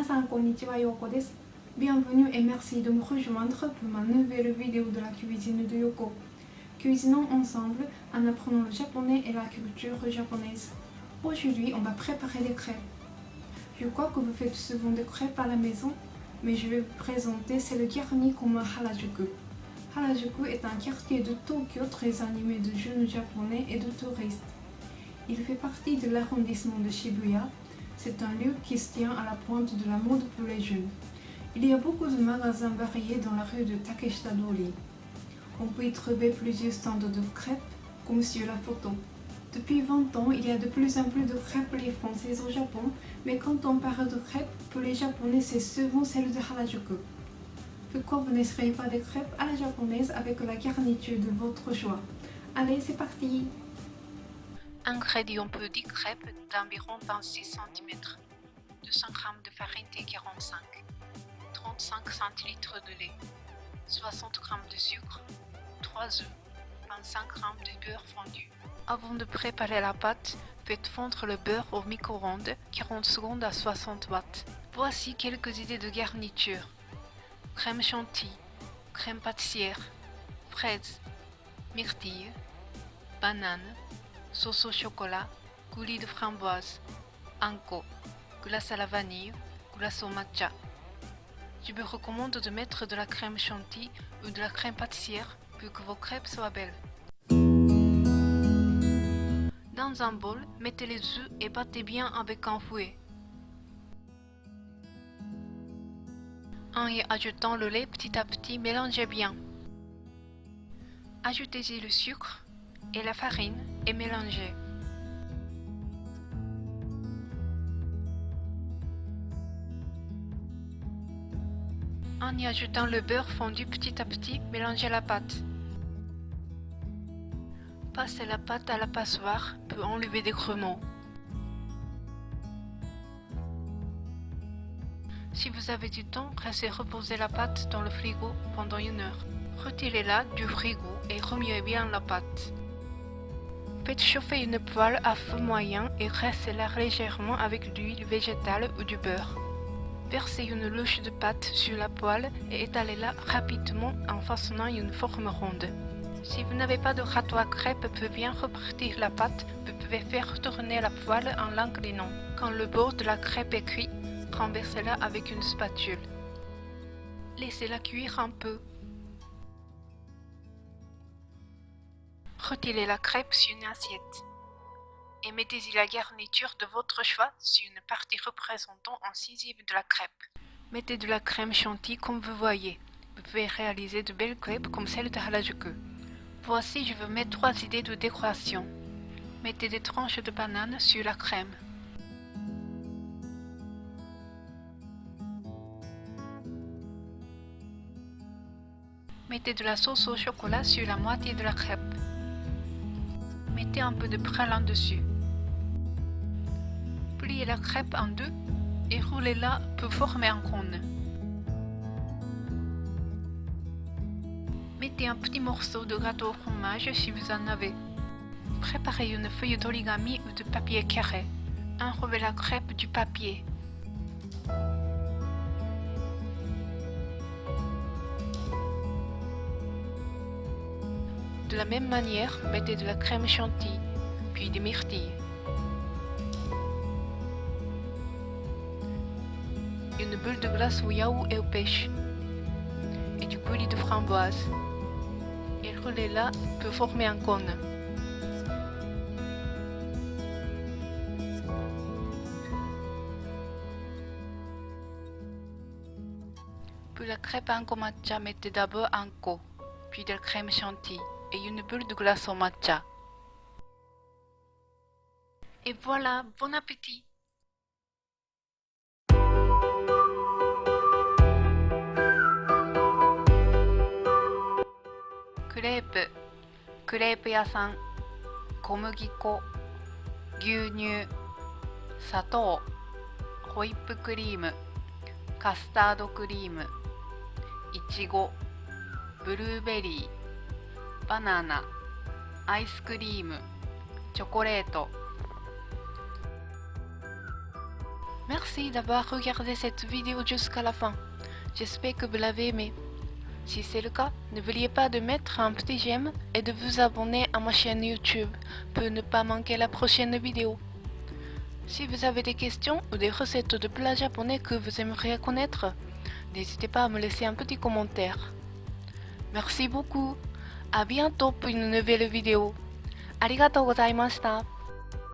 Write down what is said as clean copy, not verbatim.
さんこんにちは、ようこです。Bienvenue et merci de me rejoindre pour ma nouvelle vidéo de la cuisine de Yoko. Cuisinons ensemble en apprenant le japonais et la culture japonaise. Aujourd'hui, on va préparer des crêpes. Je crois que vous faites souvent des crêpes à la maison, mais je vais vous présenter celle garnie comme Harajuku. Harajuku est un quartier de Tokyo très animé de jeunes japonais et de touristes. Il fait partie de l'arrondissement de Shibuya. C'est un lieu qui se tient à la pointe de la mode pour les jeunes. Il y a beaucoup de magasins variés dans la rue de Takeshita-dori. On peut y trouver plusieurs stands de crêpes, comme sur la photo. Depuis 20 ans, il y a de plus en plus de crêpes françaises au Japon, mais quand on parle de crêpes, pour les Japonais, c'est souvent celle de Harajuku. Pourquoi vous n'essayez pas des crêpes à la japonaise avec la garniture de votre choix? Allez, c'est parti! Ingrédients pour 10 crêpes d'environ 26 cm, 200 g de farine T45, 35 centilitres de lait, 60 g de sucre, 3 œufs, 25 g de beurre fondu. Avant de préparer la pâte, faites fondre le beurre au micro-ondes 40 secondes à 60 watts. Voici quelques idées de garniture. Crème chantilly, crème pâtissière, fraises, myrtille, banane, sauce au chocolat, coulis de framboise, anko, glace à la vanille, glace au matcha. Je vous recommande de mettre de la crème chantilly ou de la crème pâtissière pour que vos crêpes soient belles. Dans un bol, mettez les œufs et battez bien avec un fouet. En y ajoutant le lait petit à petit, mélangez bien. Ajoutez-y le sucre et la farine et mélangez. En y ajoutant le beurre fondu petit à petit, mélangez la pâte. Passez la pâte à la passoire pour enlever des grumeaux. Si vous avez du temps, laissez reposer la pâte dans le frigo pendant 1 heure. Retirez-la du frigo et remuez bien la pâte. Faites chauffer une poêle à feu moyen et graissez-la légèrement avec de l'huile végétale ou du beurre. Versez une louche de pâte sur la poêle et étalez-la rapidement en façonnant une forme ronde. Si vous n'avez pas de râteau à crêpes pour bien repartir la pâte, vous pouvez faire tourner la poêle en l'inclinant. Quand le bord de la crêpe est cuit, renversez-la avec une spatule. Laissez-la cuire un peu. Retirez la crêpe sur une assiette et mettez-y la garniture de votre choix sur une partie représentant un sixième de la crêpe. Mettez de la crème chantilly comme vous voyez. Vous pouvez réaliser de belles crêpes comme celle de Harajuku. Voici, je vous mets 3 idées de décoration. Mettez des tranches de banane sur la crème. Mettez de la sauce au chocolat sur la moitié de la crêpe. Mettez un peu de praline dessus. Pliez la crêpe en deux et roulez-la pour former un cône. Mettez un petit morceau de gâteau au fromage si vous en avez. Préparez une feuille d'origami ou de papier carré. Enrobez la crêpe du papier. De la même manière, mettez de la crème chantilly, puis des myrtilles. Une bulle de glace au yaourt et aux pêches. Et du coulis de framboise. Et roulez-la pour former un cône. Pour la crêpe anko matcha, mettez d'abord anko, puis de la crème chantilly et une bulle de glace au matcha. Et voilà, bon appétit! Crêpe, クレープ屋さん、小麦粉、牛乳、砂糖、ホイップクリーム、カスタードクリーム、いちご、ブルーベリー、バナナ、アイスクリーム、チョコレート。Merci d'avoir regardé cette vidéo jusqu'à la fin. J'espère que vous l'avez aimé. Si c'est le cas, n'oubliez pas de mettre un petit j'aime et de vous abonner à ma chaîne YouTube pour ne pas manquer la prochaine vidéo. Si vous avez des questions ou des recettes de plats japonais que vous aimeriez connaître, n'hésitez pas à me laisser un petit commentaire. Merci beaucoup. À bientôt pour une nouvelle vidéo. ありがとうございました。